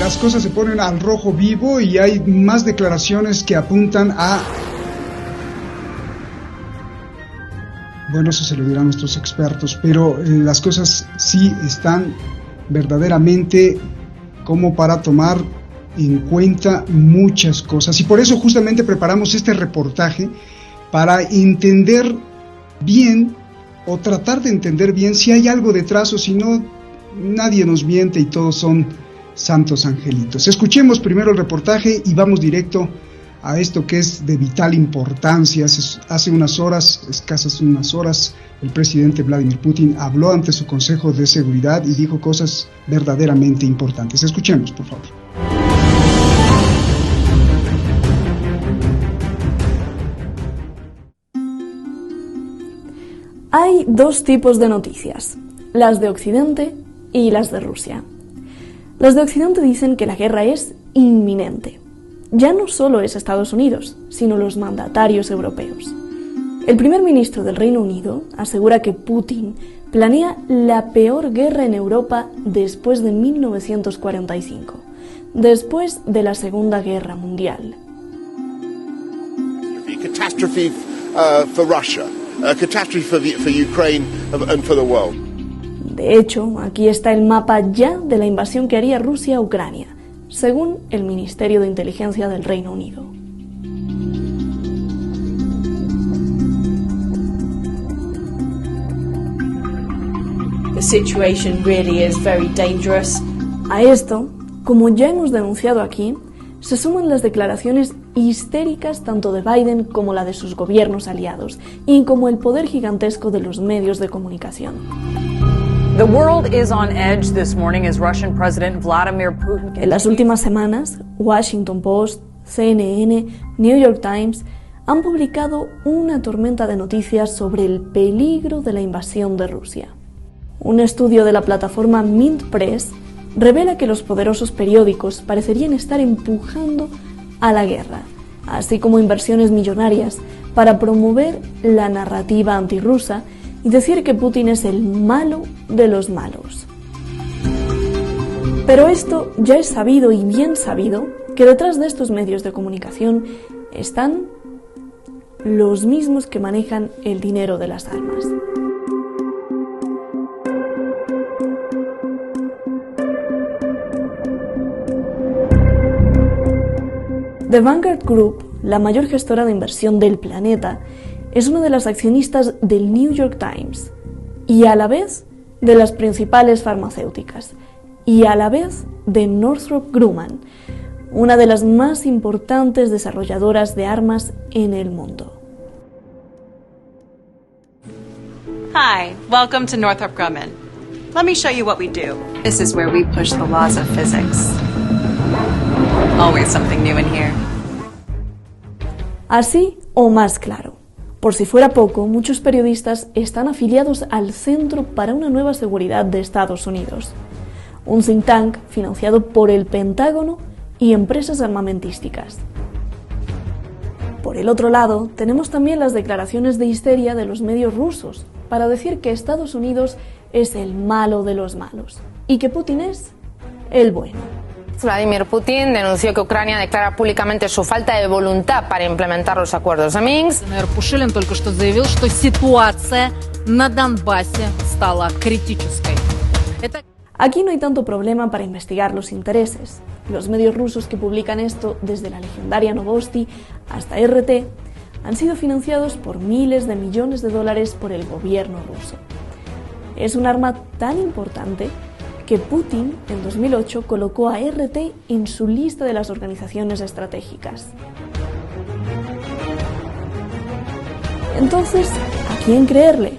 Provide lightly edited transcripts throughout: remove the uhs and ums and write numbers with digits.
las cosas se ponen al rojo vivo y hay más declaraciones que apuntan a... Bueno, eso se lo dirán nuestros expertos, pero las cosas sí están verdaderamente como para tomar en cuenta muchas cosas. Y por eso justamente preparamos este reportaje para entender bien o tratar de entender bien si hay algo detrás o si no, nadie nos miente y todos son santos angelitos. Escuchemos primero el reportaje y vamos directo a esto que es de vital importancia. Hace unas horas, escasas unas horas, el presidente Vladimir Putin habló ante su Consejo de Seguridad y dijo cosas verdaderamente importantes. Escuchemos, por favor. Hay dos tipos de noticias, las de Occidente y las de Rusia. Las de Occidente dicen que la guerra es inminente. Ya no solo es Estados Unidos, sino los mandatarios europeos. El primer ministro del Reino Unido asegura que Putin planea la peor guerra en Europa después de 1945, después de la Segunda Guerra Mundial. Catastrophe for Russia, a catastrophe for Ukraine and for the world. De hecho, aquí está el mapa ya de la invasión que haría Rusia a Ucrania, según el Ministerio de Inteligencia del Reino Unido. The situation really is very dangerous. A esto, como ya hemos denunciado aquí, se suman las declaraciones histéricas tanto de Biden como la de sus gobiernos aliados, y como el poder gigantesco de los medios de comunicación. The world is on edge this morning as Russian President Vladimir Putin... En las últimas semanas, Washington Post, CNN, New York Times han publicado una tormenta de noticias sobre el peligro de la invasión de Rusia. Un estudio de la plataforma Mint Press revela que los poderosos periódicos parecerían estar empujando a la guerra, así como inversiones millonarias para promover la narrativa antirrusa y decir que Putin es el malo de los malos. Pero esto ya es sabido y bien sabido que detrás de estos medios de comunicación están los mismos que manejan el dinero de las armas. The Vanguard Group, la mayor gestora de inversión del planeta, es una de las accionistas del New York Times y a la vez de las principales farmacéuticas y a la vez de Northrop Grumman, una de las más importantes desarrolladoras de armas en el mundo. Hi, welcome to Northrop Grumman. Let me show you what we do. This is where we push the laws of physics. Always something new in here. Así o más claro. Por si fuera poco, muchos periodistas están afiliados al Centro para una Nueva Seguridad de Estados Unidos, un think tank financiado por el Pentágono y empresas armamentísticas. Por el otro lado, tenemos también las declaraciones de histeria de los medios rusos para decir que Estados Unidos es el malo de los malos y que Putin es el bueno. Vladimir Putin denunció que Ucrania declara públicamente su falta de voluntad para implementar los acuerdos de Minsk. Пушилин только что заявил, что ситуация на Донбассе стала критической. Aquí no hay tanto problema para investigar los intereses. Los medios rusos que publican esto, desde la legendaria Novosti hasta RT, han sido financiados por miles de millones de dólares por el gobierno ruso. Es un arma tan importante que Putin, en 2008, colocó a RT en su lista de las organizaciones estratégicas. Entonces, ¿a quién creerle?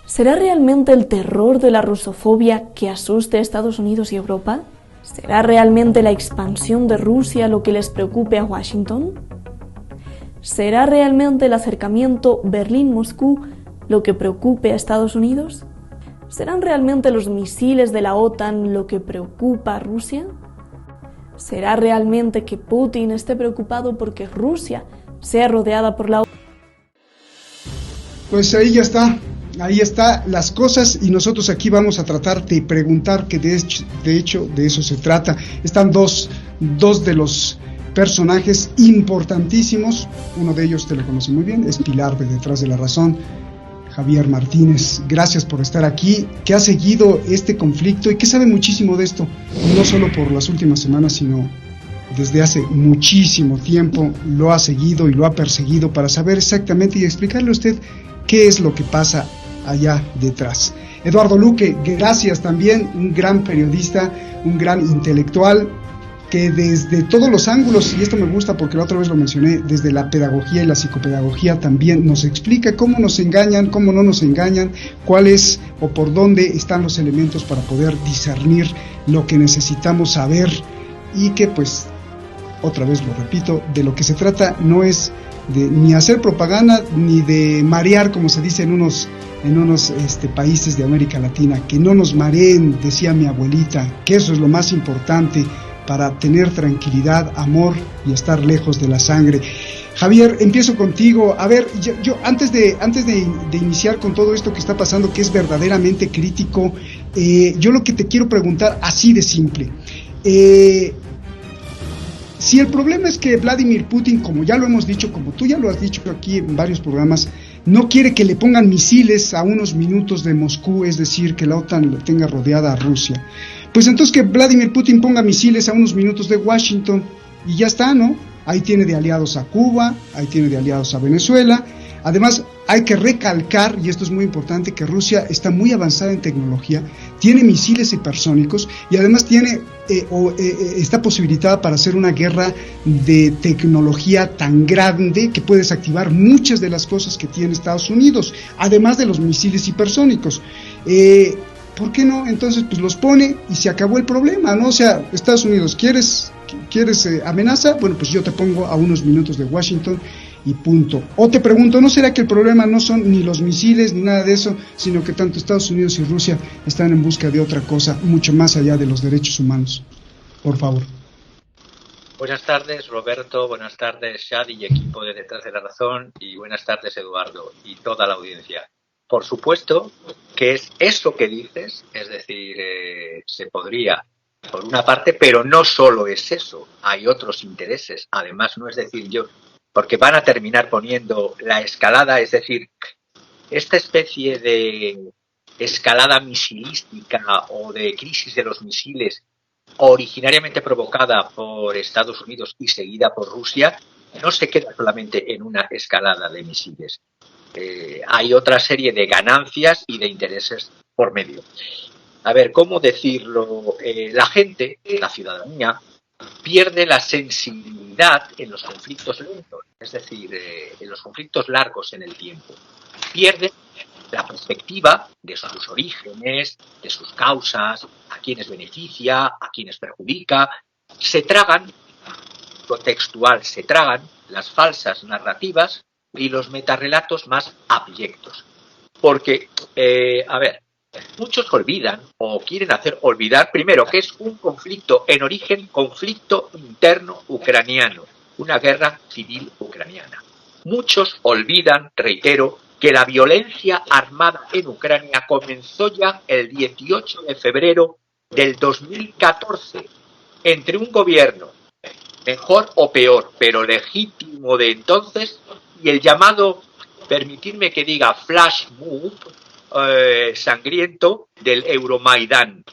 ¿Será realmente el terror de la rusofobia que asuste a Estados Unidos y Europa? ¿Será realmente la expansión de Rusia lo que les preocupe a Washington? ¿Será realmente el acercamiento Berlín-Moscú lo que preocupe a Estados Unidos? ¿Serán realmente los misiles de la OTAN lo que preocupa a Rusia? ¿Será realmente que Putin esté preocupado porque Rusia sea rodeada por la OTAN? Pues ahí ya está. ahí está las cosas, y nosotros aquí vamos a tratar de preguntar, que de hecho de eso se trata. Están dos de los personajes importantísimos, uno de ellos te lo conoce muy bien, es pilar de Detrás de la Razón, Javier Martínez. Gracias por estar aquí, que ha seguido este conflicto y que sabe muchísimo de esto, no solo por las últimas semanas, sino desde hace muchísimo tiempo. Lo ha seguido y lo ha perseguido para saber exactamente y explicarle a usted qué es lo que pasa allá detrás. Eduardo Luque, gracias también, un gran periodista, un gran intelectual, que desde todos los ángulos, y esto me gusta porque la otra vez lo mencioné, desde la pedagogía y la psicopedagogía también nos explica cómo nos engañan, cómo no nos engañan, cuáles o por dónde están los elementos para poder discernir lo que necesitamos saber, y que pues, otra vez lo repito, de lo que se trata no es de ni hacer propaganda ni de marear, como se dice en unos países de América Latina, que no nos mareen, decía mi abuelita, que eso es lo más importante para tener tranquilidad, amor y estar lejos de la sangre. Javier, empiezo contigo. A ver, yo antes de iniciar con todo esto que está pasando, que es verdaderamente crítico, yo lo que te quiero preguntar así de simple, si el problema es que Vladimir Putin, como ya lo hemos dicho, como tú ya lo has dicho aquí en varios programas, no quiere que le pongan misiles a unos minutos de Moscú, es decir, que la OTAN lo tenga rodeada a Rusia, pues entonces que Vladimir Putin ponga misiles a unos minutos de Washington y ya está, ¿no? Ahí tiene de aliados a Cuba, ahí tiene de aliados a Venezuela. Además, hay que recalcar, y esto es muy importante, que Rusia está muy avanzada en tecnología, tiene misiles hipersónicos y además está posibilitada para hacer una guerra de tecnología tan grande que puede desactivar muchas de las cosas que tiene Estados Unidos, además de los misiles hipersónicos. ¿Por qué no? Entonces, pues los pone y se acabó el problema, ¿no? O sea, Estados Unidos, ¿quieres amenaza? Bueno, pues yo te pongo a unos minutos de Washington y punto. O te pregunto, ¿no será que el problema no son ni los misiles ni nada de eso, sino que tanto Estados Unidos y Rusia están en busca de otra cosa, mucho más allá de los derechos humanos? Por favor. Buenas tardes, Roberto, buenas tardes, Shadi y equipo de Detrás de la Razón, y buenas tardes, Eduardo, y toda la audiencia. Por supuesto que es eso que dices, es decir, se podría, por una parte, pero no solo es eso, hay otros intereses, además no es decir yo, porque van a terminar poniendo la escalada, es decir, esta especie de escalada misilística o de crisis de los misiles originariamente provocada por Estados Unidos y seguida por Rusia, no se queda solamente en una escalada de misiles. Hay otra serie de ganancias y de intereses por medio. A ver, ¿cómo decirlo? La gente, la ciudadanía, pierde la sensibilidad en los conflictos lentos, es decir, en los conflictos largos en el tiempo. Pierde la perspectiva de sus orígenes, de sus causas, a quienes beneficia, a quienes perjudica. Se tragan, contextual, se tragan las falsas narrativas y los metarrelatos más abyectos. Porque, a ver, muchos olvidan o quieren hacer olvidar, primero, que es un conflicto en origen, conflicto interno ucraniano, una guerra civil ucraniana. Muchos olvidan, reitero, que la violencia armada en Ucrania comenzó ya el 18 de febrero del 2014, entre un gobierno, mejor o peor, pero legítimo de entonces, y el llamado, permitidme que diga, flash move sangriento del Euromaidán,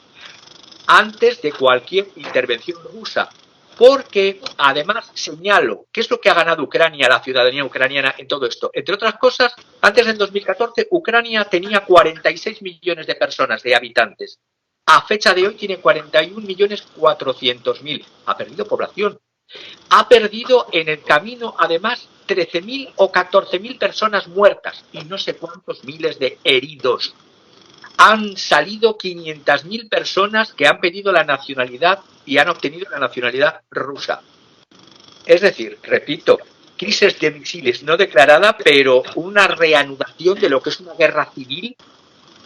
antes de cualquier intervención rusa. Porque, además, señalo, ¿qué es lo que ha ganado Ucrania, la ciudadanía ucraniana en todo esto? Entre otras cosas, antes del 2014, Ucrania tenía 46 millones de personas, de habitantes. A fecha de hoy tiene 41.400.000. Ha perdido población. Ha perdido en el camino, además, 13.000 o 14.000 personas muertas y no sé cuántos miles de heridos. Han salido 500.000 personas que han pedido la nacionalidad y han obtenido la nacionalidad rusa. Es decir, repito, crisis de misiles no declarada, pero una reanudación de lo que es una guerra civil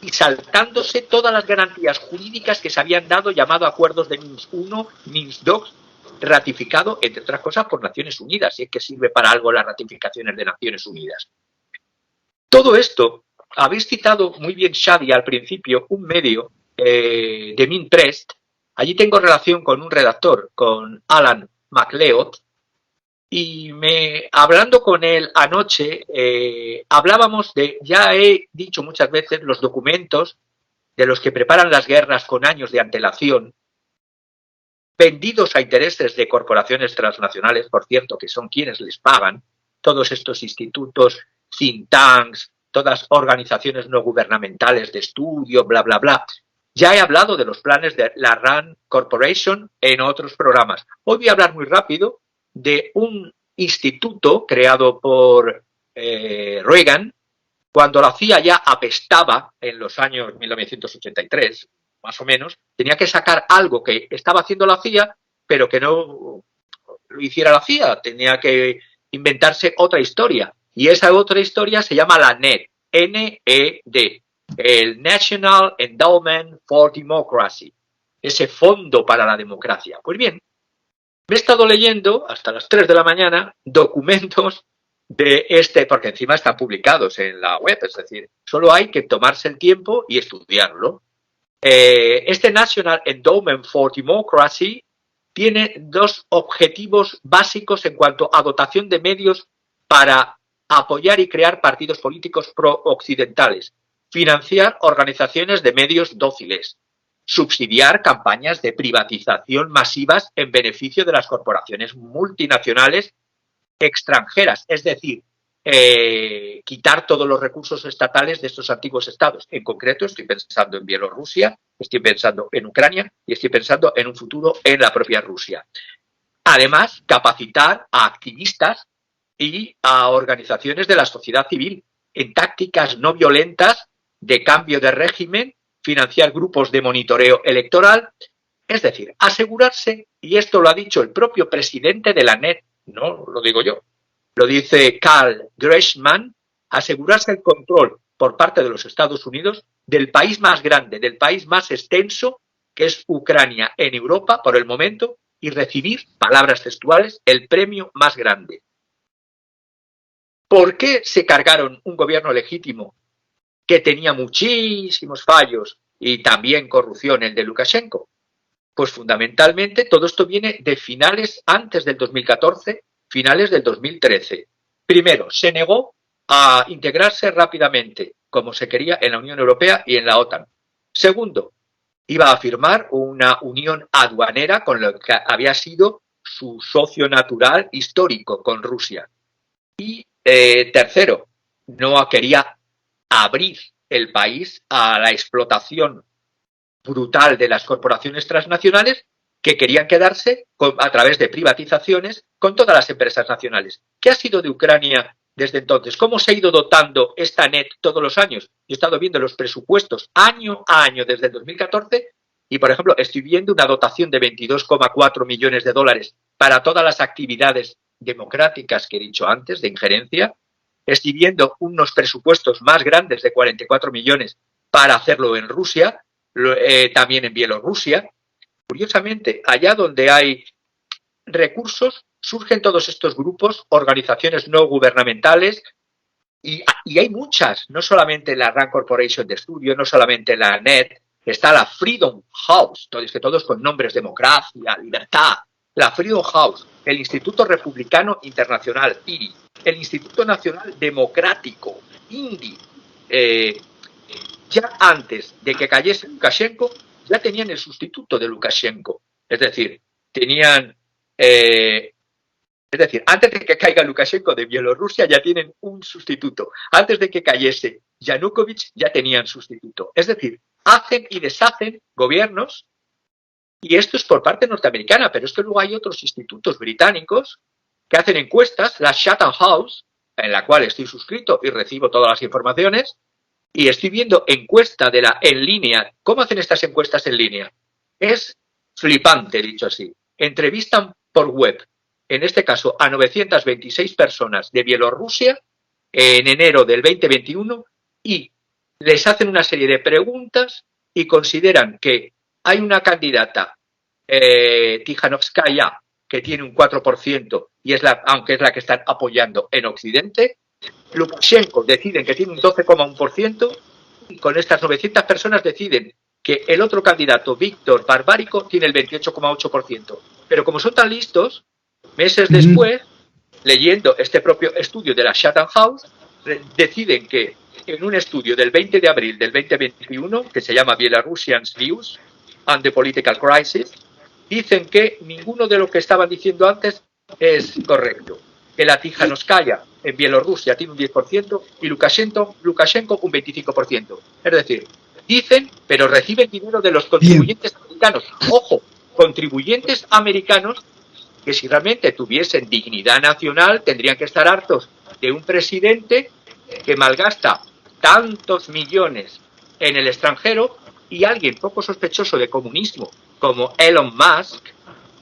y saltándose todas las garantías jurídicas que se habían dado, llamado acuerdos de Minsk I, Minsk II, ratificado, entre otras cosas, por Naciones Unidas, si es que sirve para algo las ratificaciones de Naciones Unidas. Todo esto habéis citado muy bien, Shadi, al principio, un medio de Minprest. Allí tengo relación con un redactor, con Alan MacLeod, y hablando con él anoche, hablábamos de, ya he dicho muchas veces, los documentos de los que preparan las guerras con años de antelación, vendidos a intereses de corporaciones transnacionales, por cierto, que son quienes les pagan, todos estos institutos, think tanks, todas organizaciones no gubernamentales de estudio, bla, bla, bla. Ya he hablado de los planes de la RAND Corporation en otros programas. Hoy voy a hablar muy rápido de un instituto creado por Reagan, cuando la CIA ya apestaba en los años 1983, más o menos, tenía que sacar algo que estaba haciendo la CIA, pero que no lo hiciera la CIA, tenía que inventarse otra historia. Y esa otra historia se llama la NED, N-E-D, el National Endowment for Democracy, ese fondo para la democracia. Pues bien, me he estado leyendo hasta las 3 de la mañana documentos de porque encima están publicados en la web, es decir, solo hay que tomarse el tiempo y estudiarlo. Este National Endowment for Democracy tiene dos objetivos básicos en cuanto a dotación de medios para apoyar y crear partidos políticos pro-occidentales, financiar organizaciones de medios dóciles, subsidiar campañas de privatización masivas en beneficio de las corporaciones multinacionales extranjeras, es decir, quitar todos los recursos estatales de estos antiguos estados. En concreto, estoy pensando en Bielorrusia, estoy pensando en Ucrania y estoy pensando en un futuro en la propia Rusia. Además, capacitar a activistas y a organizaciones de la sociedad civil en tácticas no violentas de cambio de régimen, financiar grupos de monitoreo electoral, es decir, asegurarse, y esto lo ha dicho el propio presidente de la NED, no lo digo yo, lo dice Karl Greshman, asegurarse el control por parte de los Estados Unidos del país más grande, del país más extenso, que es Ucrania en Europa por el momento, y recibir, palabras textuales, el premio más grande. ¿Por qué se cargaron un gobierno legítimo que tenía muchísimos fallos y también corrupción, el de Lukashenko? Pues fundamentalmente todo esto viene de finales antes del 2014, finales del 2013. Primero, se negó a integrarse rápidamente, como se quería, en la Unión Europea y en la OTAN. Segundo, iba a firmar una unión aduanera con lo que había sido su socio natural histórico, con Rusia. Y tercero, no quería abrir el país a la explotación brutal de las corporaciones transnacionales que querían quedarse a través de privatizaciones con todas las empresas nacionales. ¿Qué ha sido de Ucrania desde entonces? ¿Cómo se ha ido dotando esta NED todos los años? Yo he estado viendo los presupuestos año a año desde el 2014 y, por ejemplo, estoy viendo una dotación de 22,4 millones de dólares para todas las actividades democráticas que he dicho antes, de injerencia. Estoy viendo unos presupuestos más grandes de 44 millones para hacerlo en Rusia, también en Bielorrusia. Curiosamente, allá donde hay recursos, surgen todos estos grupos, organizaciones no gubernamentales, y hay muchas, no solamente la RAND Corporation de estudio, no solamente la NED, está la Freedom House, todos con nombres: democracia, libertad, la Freedom House, el Instituto Republicano Internacional, IRI, el Instituto Nacional Democrático, INDI. Ya antes de que cayese Lukashenko, ya tenían el sustituto de Lukashenko. Es decir, antes de que caiga Lukashenko de Bielorrusia, ya tienen un sustituto. Antes de que cayese Yanukovych, ya tenían sustituto. Es decir, hacen y deshacen gobiernos, y esto es por parte norteamericana, pero es que luego hay otros institutos británicos que hacen encuestas, la Chatham House, en la cual estoy suscrito y recibo todas las informaciones, y estoy viendo encuesta en línea. ¿Cómo hacen estas encuestas en línea? Es flipante, dicho así. Entrevistan por web, en este caso a 926 personas de Bielorrusia en enero del 2021, y les hacen una serie de preguntas y consideran que hay una candidata, Tijanovskaya, que tiene un 4%, y aunque es la que están apoyando en Occidente, Lukashenko deciden que tiene un 12,1% y con estas 900 personas deciden que el otro candidato, Víctor Barbárico, tiene el 28,8%. Pero como son tan listos, meses después, leyendo este propio estudio de la Chatham House, deciden que en un estudio del 20 de abril del 2021, que se llama Belarusians Views and the Political Crisis, dicen que ninguno de lo que estaban diciendo antes es correcto. Que la Tijanóvskaya en Bielorrusia tiene un 10% y Lukashenko un 25%. Es decir, dicen, pero reciben dinero de los contribuyentes americanos. Ojo, contribuyentes americanos que si realmente tuviesen dignidad nacional tendrían que estar hartos de un presidente que malgasta tantos millones en el extranjero, y alguien poco sospechoso de comunismo como Elon Musk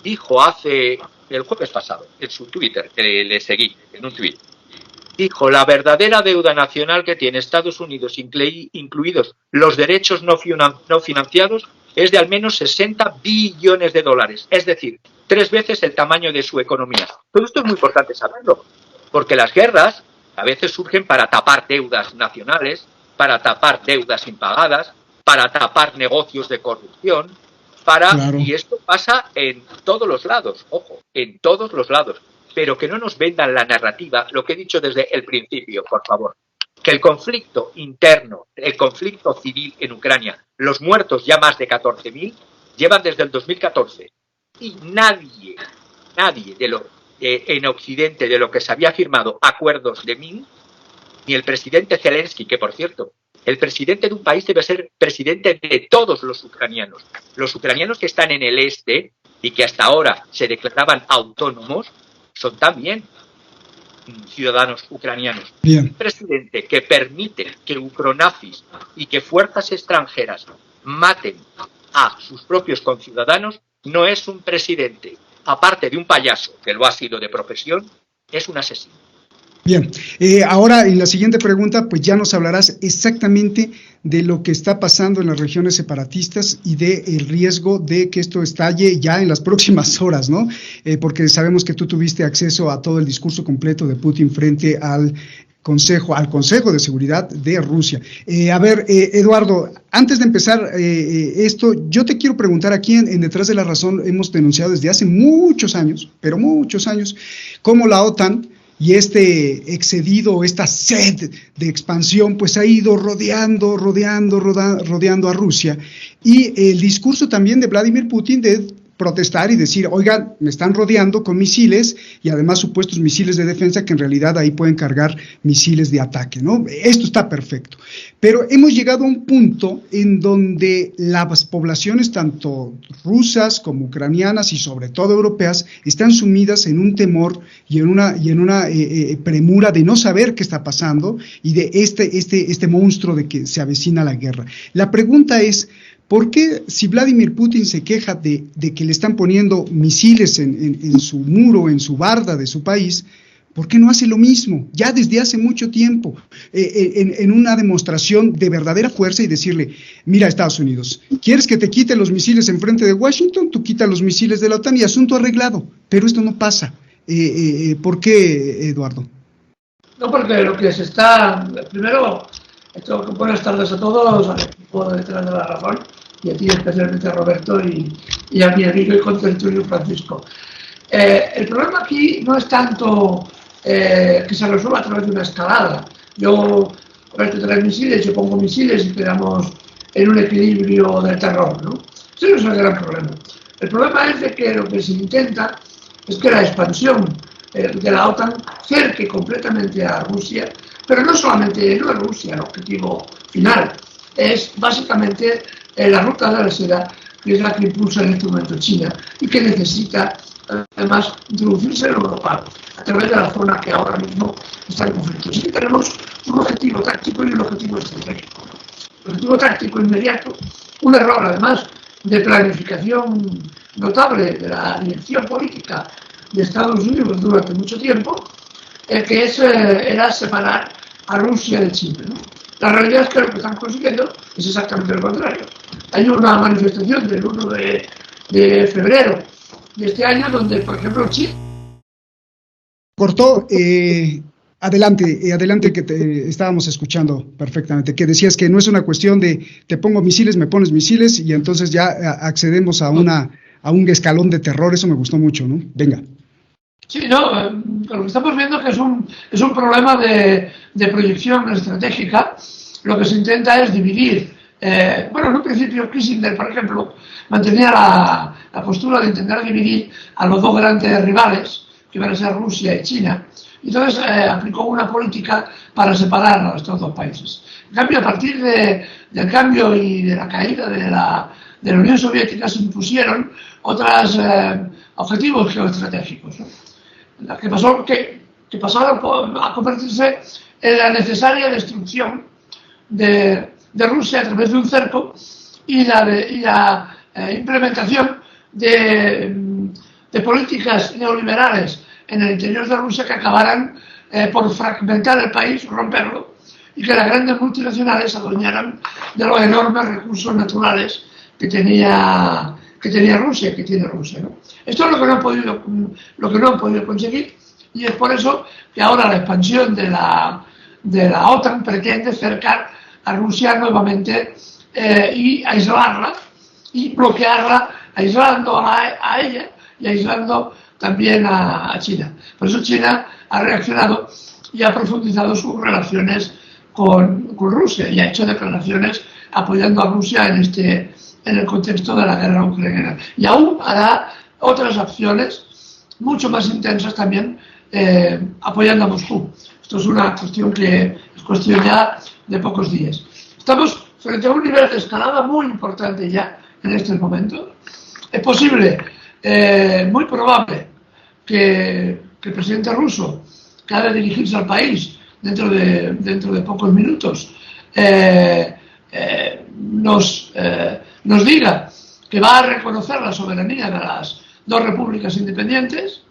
dijo el jueves pasado en su Twitter, que le seguí en un tweet, dijo: la verdadera deuda nacional que tiene Estados Unidos, incluidos los derechos no financiados, es de al menos 60 billones de dólares, es decir, 3 veces el tamaño de su economía. Todo esto es muy importante saberlo, porque las guerras a veces surgen para tapar deudas nacionales, para tapar deudas impagadas, para tapar negocios de corrupción, y esto pasa en todos los lados, ojo, en todos los lados, pero que no nos vendan la narrativa, lo que he dicho desde el principio, por favor, que el conflicto interno, el conflicto civil en Ucrania, los muertos ya más de 14.000, llevan desde el 2014, y nadie en Occidente, de lo que se había firmado acuerdos de Minsk, ni el presidente Zelensky, que por cierto, el presidente de un país debe ser presidente de todos los ucranianos que están en el este y que hasta ahora se declaraban autónomos, son también ciudadanos ucranianos. Bien. Un presidente que permite que ucronazis y que fuerzas extranjeras maten a sus propios conciudadanos no es un presidente. Aparte de un payaso, que lo ha sido de profesión, es un asesino. Bien, ahora en la siguiente pregunta, pues ya nos hablarás exactamente de lo que está pasando en las regiones separatistas y del riesgo de que esto estalle ya en las próximas horas, ¿no? Porque sabemos que tú tuviste acceso a todo el discurso completo de Putin frente al Consejo de Seguridad de Rusia. Eduardo, antes de empezar esto, yo te quiero preguntar, aquí en Detrás de la Razón hemos denunciado desde hace muchos años, pero muchos años, cómo la OTAN y este excedido, esta sed de expansión, pues ha ido rodeando a Rusia, y el discurso también de Vladimir Putin de protestar y decir, oigan, me están rodeando con misiles y además supuestos misiles de defensa que en realidad ahí pueden cargar misiles de ataque, ¿no? Esto está perfecto. Pero hemos llegado a un punto en donde las poblaciones, tanto rusas como ucranianas y sobre todo europeas, están sumidas en un temor y en una premura de no saber qué está pasando y de este monstruo de que se avecina la guerra. La pregunta es, ¿por qué, si Vladimir Putin se queja de que le están poniendo misiles en su muro, en su barda de su país, por qué no hace lo mismo, ya desde hace mucho tiempo, en una demostración de verdadera fuerza y decirle, mira Estados Unidos, ¿quieres que te quite los misiles enfrente de Washington? Tú quita los misiles de la OTAN y asunto arreglado, pero esto no pasa. ¿Por qué, Eduardo? No, porque lo que se está, primero, buenas tardes a todos, al equipo de Detrás de la Razón, y a ti especialmente a Roberto y a mi amigo y contertulio Francisco. El problema aquí no es tanto que se resuelva a través de una escalada. Roberto trae misiles, yo pongo misiles y quedamos en un equilibrio de terror, ¿no? Ese no es el gran problema. El problema es de que lo que se intenta es que la expansión de la OTAN cerque completamente a Rusia, pero no solamente no es Rusia el objetivo final, es básicamente la ruta de la seda, que es la que impulsa en este momento China y que necesita además introducirse en Europa a través de la zona que ahora mismo está en conflicto. Así que tenemos un objetivo táctico y un objetivo estratégico. El objetivo táctico inmediato, un error además de planificación notable de la dirección política de Estados Unidos durante mucho tiempo, que era separar a Rusia de China, ¿no? La realidad es que lo que están consiguiendo es exactamente lo contrario. Hay una manifestación del 1 de febrero de este año donde, por ejemplo, China... Cortó. Adelante, que te estábamos escuchando perfectamente, que decías que no es una cuestión de te pongo misiles, me pones misiles y entonces ya accedemos a un escalón de terror. Eso me gustó mucho, ¿no? Venga. Sí, no, lo que estamos viendo que es un problema de proyección estratégica. Lo que se intenta es dividir. Bueno, en un principio Kissinger, por ejemplo, mantenía la postura de intentar dividir a los dos grandes rivales, que iban a ser Rusia y China. Entonces aplicó una política para separar a estos dos países. En cambio, a partir del cambio y de la caída de la Unión Soviética se impusieron otros objetivos geoestratégicos, ¿no? que pasaron a convertirse en la necesaria destrucción de Rusia a través de un cerco y la implementación de políticas neoliberales en el interior de Rusia que acabaran por fragmentar el país, romperlo, y que las grandes multinacionales se adueñaran de los enormes recursos naturales que tenía Rusia, que tiene Rusia, ¿no? Esto es lo que no han podido conseguir, y es por eso que ahora la expansión de la OTAN pretende cercar a Rusia nuevamente y aislarla y bloquearla, aislando a ella y aislando también a China. Por eso China ha reaccionado y ha profundizado sus relaciones con Rusia y ha hecho declaraciones apoyando a Rusia en el contexto de la guerra ucraniana. Y aún hará otras acciones mucho más intensas también apoyando a Moscú. Esto es una cuestión que es cuestión ya de pocos días. Estamos frente a un nivel de escalada muy importante ya en este momento. Es posible, muy probable, que el presidente ruso, que ha de dirigirse al país dentro de pocos minutos, nos diga que va a reconocer la soberanía de las dos repúblicas independientes,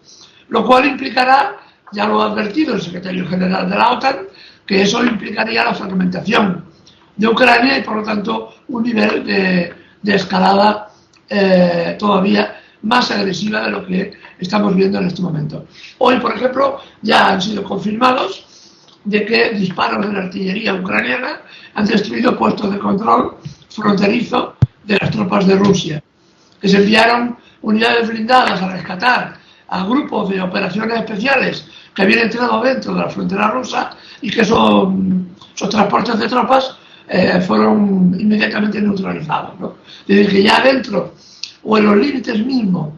lo cual implicará, ya lo ha advertido el secretario general de la OTAN, que eso implicaría la fragmentación de Ucrania y por lo tanto un nivel de escalada todavía más agresiva de lo que estamos viendo en este momento. Hoy, por ejemplo, ya han sido confirmados de que disparos de la artillería ucraniana han destruido puestos de control fronterizo de las tropas de Rusia, que se enviaron unidades blindadas a rescatar a grupos de operaciones especiales que habían entrado dentro de la frontera rusa y que esos transportes de tropas fueron inmediatamente neutralizados, ¿no? Es decir, que ya dentro o en los límites mismos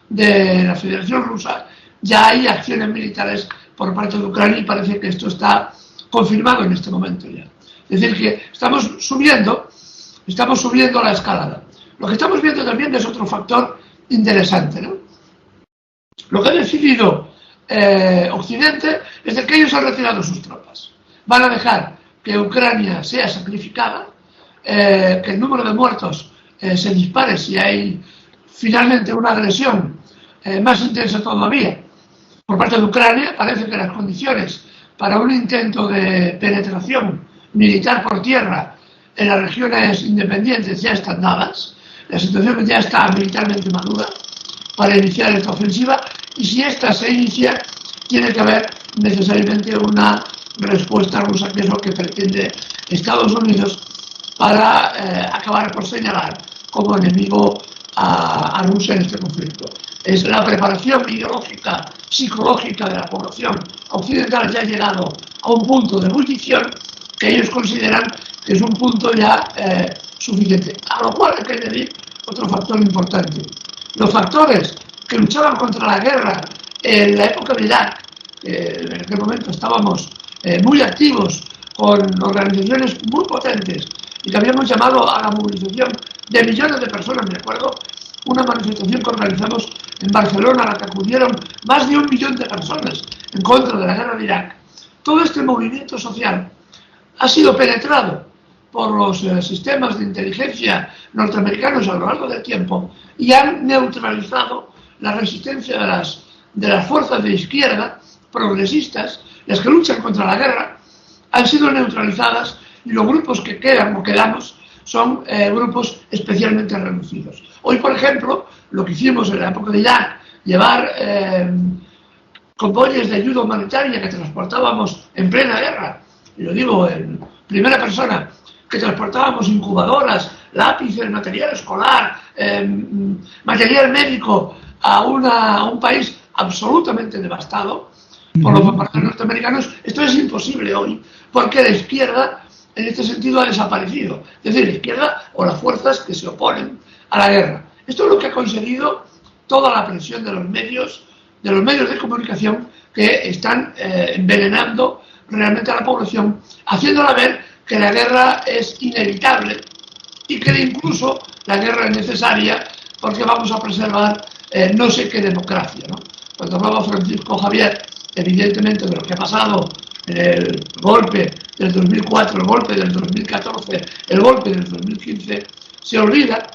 de la Federación Rusa ya hay acciones militares por parte de Ucrania y parece que esto está confirmado en este momento ya. Es decir, que estamos subiendo la escalada. Lo que estamos viendo también es otro factor interesante, ¿no? Lo que ha decidido Occidente es de que ellos han retirado sus tropas. Van a dejar que Ucrania sea sacrificada, que el número de muertos se dispare si hay finalmente una agresión más intensa todavía por parte de Ucrania. Parece que las condiciones para un intento de penetración militar por tierra en las regiones independientes ya están dadas. La situación ya está militarmente madura para iniciar esta ofensiva, y si esta se inicia tiene que haber necesariamente una respuesta rusa, que es lo que pretende Estados Unidos para acabar por señalar como enemigo a Rusia en este conflicto. Es la preparación ideológica, psicológica de la población occidental ya ha llegado a un punto de ebullición que ellos consideran que es un punto ya suficiente. A lo cual hay que añadir otro factor importante. Los factores que luchaban contra la guerra en la época de Irak, en aquel momento estábamos muy activos con organizaciones muy potentes y que habíamos llamado a la movilización de millones de personas. Me acuerdo una manifestación que organizamos en Barcelona, a la que acudieron más de 1 millón de personas en contra de la guerra de Irak. Todo este movimiento social ha sido penetrado por los sistemas de inteligencia norteamericanos a lo largo del tiempo y han neutralizado la resistencia de las fuerzas de izquierda progresistas, las que luchan contra la guerra, han sido neutralizadas, y los grupos que quedan o quedamos son grupos especialmente reducidos. Hoy, por ejemplo, lo que hicimos en la época de Irak, llevar convoyes de ayuda humanitaria que transportábamos en plena guerra, y lo digo en primera persona, que transportábamos incubadoras, lápices, material escolar, material médico a un país absolutamente devastado por los bombardeos norteamericanos. Esto es imposible hoy, porque la izquierda en este sentido ha desaparecido. Es decir, la izquierda o las fuerzas que se oponen a la guerra. Esto es lo que ha conseguido toda la presión de los medios de comunicación, que están envenenando realmente a la población, haciéndola ver que la guerra es inevitable y que incluso la guerra es necesaria porque vamos a preservar no sé qué democracia, ¿no? Cuando hablaba Francisco Javier, evidentemente, de lo que ha pasado en el golpe del 2004, el golpe del 2014, el golpe del 2015, se olvida,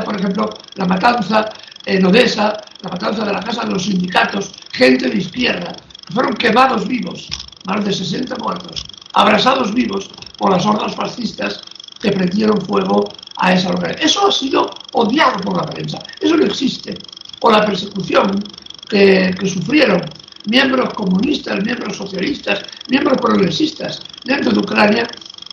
por ejemplo, la matanza en Odessa, la matanza de la Casa de los Sindicatos, gente de izquierda, que fueron quemados vivos, más de 60 muertos, abrasados vivos por las hordas fascistas que prendieron fuego a esa organización. Eso ha sido odiado por la prensa, eso no existe. O la persecución que sufrieron miembros comunistas, miembros socialistas, miembros progresistas dentro de Ucrania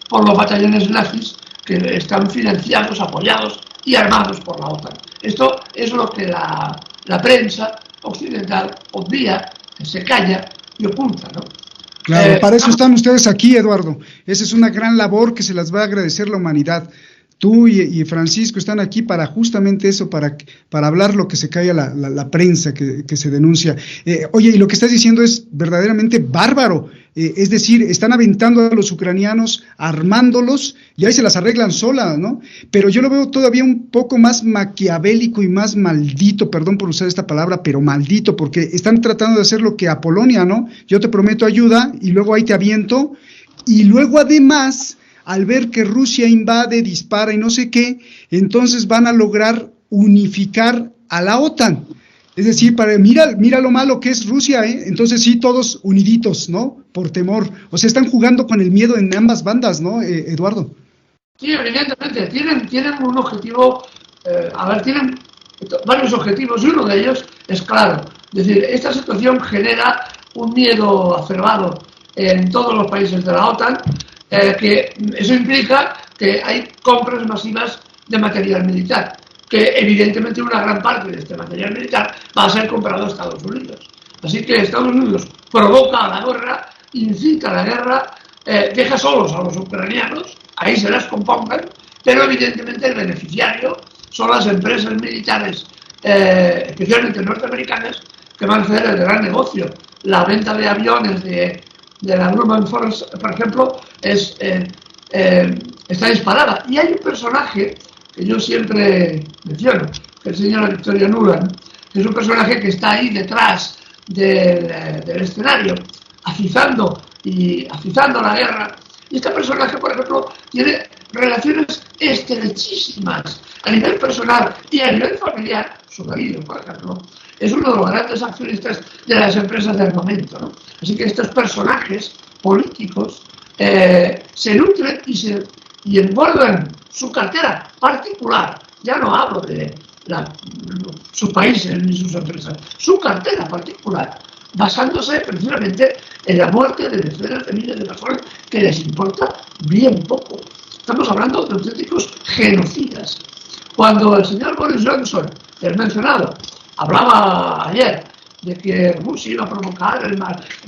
por los batallones nazis que están financiados, apoyados y armados por la OTAN. Esto es lo que la prensa occidental obvia, se calla y oculta, ¿no? Claro, para eso están ustedes aquí, Eduardo. Esa es una gran labor que se las va a agradecer la humanidad. Tú y Francisco están aquí para justamente eso, para hablar lo que se calla la prensa, que se denuncia. Oye, y lo que estás diciendo es verdaderamente bárbaro. Es decir, están aventando a los ucranianos, armándolos, y ahí se las arreglan solas, ¿no? Pero yo lo veo todavía un poco más maquiavélico y más maldito, perdón por usar esta palabra, pero maldito, porque están tratando de hacer lo que a Polonia, ¿no? Yo te prometo ayuda, y luego ahí te aviento, y luego además, al ver que Rusia invade, dispara y no sé qué, entonces van a lograr unificar a la OTAN. Es decir, mira lo malo que es Rusia, ¿eh? Entonces sí, todos uniditos, ¿no? Por temor. O sea, están jugando con el miedo en ambas bandas, ¿no, Eduardo? Sí, evidentemente. Tienen un objetivo, tienen varios objetivos, y uno de ellos es claro. Es decir, esta situación genera un miedo acerbado en todos los países de la OTAN, que eso implica que hay compras masivas de material militar, que evidentemente una gran parte de este material militar va a ser comprado a Estados Unidos. Así que Estados Unidos provoca la guerra, incita a la guerra, deja solos a los ucranianos, ahí se las compongan, pero evidentemente el beneficiario son las empresas militares, especialmente norteamericanas, que van a hacer el gran negocio. La venta de aviones de la Grumman Force, por ejemplo, está disparada. Y hay un personaje que yo siempre menciono, que es el señor Victoria Nuland, que es un personaje que está ahí detrás del escenario, agitando la guerra. Y este personaje, por ejemplo, tiene relaciones estrechísimas a nivel personal y a nivel familiar. Su marido, por ejemplo, es uno de los grandes accionistas de las empresas de armamento, ¿no? Así que estos personajes políticos se nutren y engordan su cartera particular. Ya no hablo de sus países ni sus empresas, su cartera particular, basándose precisamente en la muerte de decenas de miles de personas que les importa bien poco. Estamos hablando de auténticos genocidas. Cuando el señor Boris Johnson, el mencionado, hablaba ayer de que Rusia iba a provocar el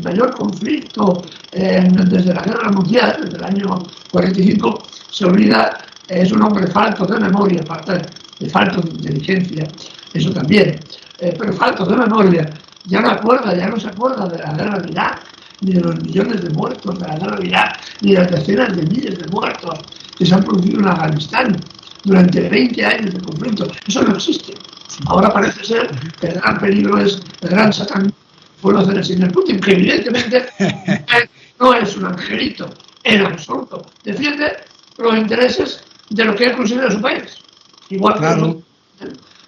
mayor conflicto desde la Guerra Mundial, desde el año 45, se olvida, es un hombre falto de memoria, aparte de falto de inteligencia, eso también, pero falto de memoria, ya no se acuerda de la guerra de Irak, ni de los millones de muertos de la guerra de Irak, ni de las decenas de miles de muertos que se han producido en Afganistán durante 20 años de conflicto. Eso no existe. Ahora parece ser que el gran peligro es el gran satán, pueblo del señor Putin, que evidentemente no es un angelito en absoluto. Defiende los intereses de lo que él considera su país, igual claro,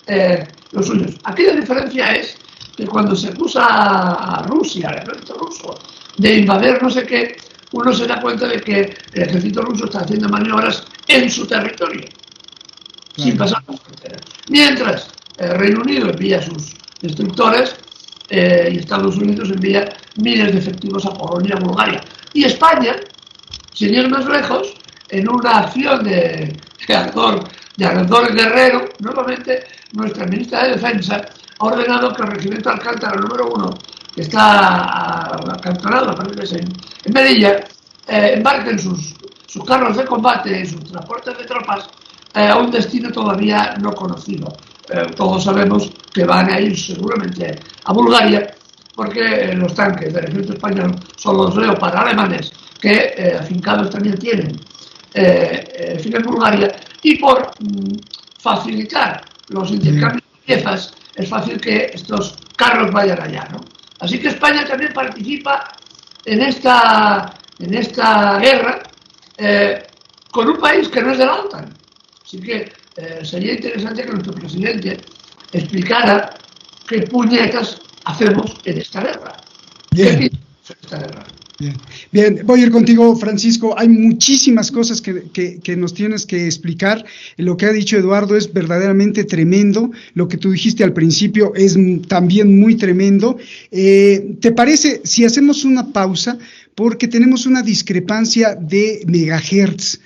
que los suyos. Aquí la diferencia es que cuando se acusa a Rusia, al ejército ruso, de invadir no sé qué, uno se da cuenta de que el ejército ruso está haciendo maniobras en su territorio, sin pasar por frontera. Mientras el Reino Unido envía sus destructores y Estados Unidos envía miles de efectivos a Polonia y a Bulgaria. Y España, sin ir más lejos, en una acción de ardor guerrero, nuevamente nuestra ministra de Defensa ha ordenado que el regimiento Alcántara número 1, que está acantonado, parece, en Melilla, embarquen sus carros de combate y sus transportes de tropas a un destino todavía no conocido. Todos sabemos que van a ir seguramente a Bulgaria, porque los tanques del ejército español son los Leopard alemanes, que afincados también tienen en Bulgaria, y por facilitar los intercambios de piezas es fácil que estos carros vayan allá, ¿no? Así que España también participa en esta guerra con un país que no es de la OTAN. Así que sería interesante que nuestro presidente explicara qué puñetas hacemos en esta guerra. Bien. Bien, voy a ir contigo, Francisco. Hay muchísimas cosas que nos tienes que explicar. Lo que ha dicho Eduardo es verdaderamente tremendo. Lo que tú dijiste al principio es también muy tremendo. ¿Te parece si hacemos una pausa? Porque tenemos una discrepancia de megahertz.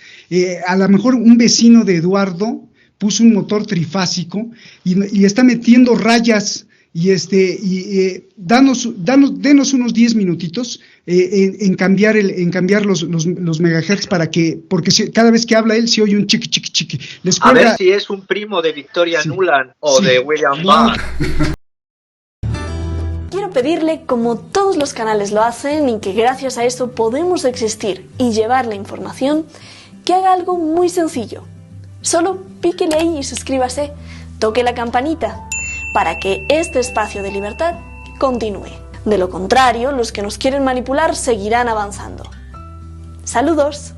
A lo mejor un vecino de Eduardo puso un motor trifásico y está metiendo rayas. Denos unos 10 minutitos en cambiar los megahertz porque cada vez que habla él se oye un chiqui chiqui chiqui. A ver si es un primo de Victoria Nuland o de William Barr. Quiero pedirle, como todos los canales lo hacen y que gracias a eso podemos existir y llevar la información, que haga algo muy sencillo. Solo píquele ahí y suscríbase, toque la campanita, para que este espacio de libertad continúe. De lo contrario, los que nos quieren manipular seguirán avanzando. ¡Saludos!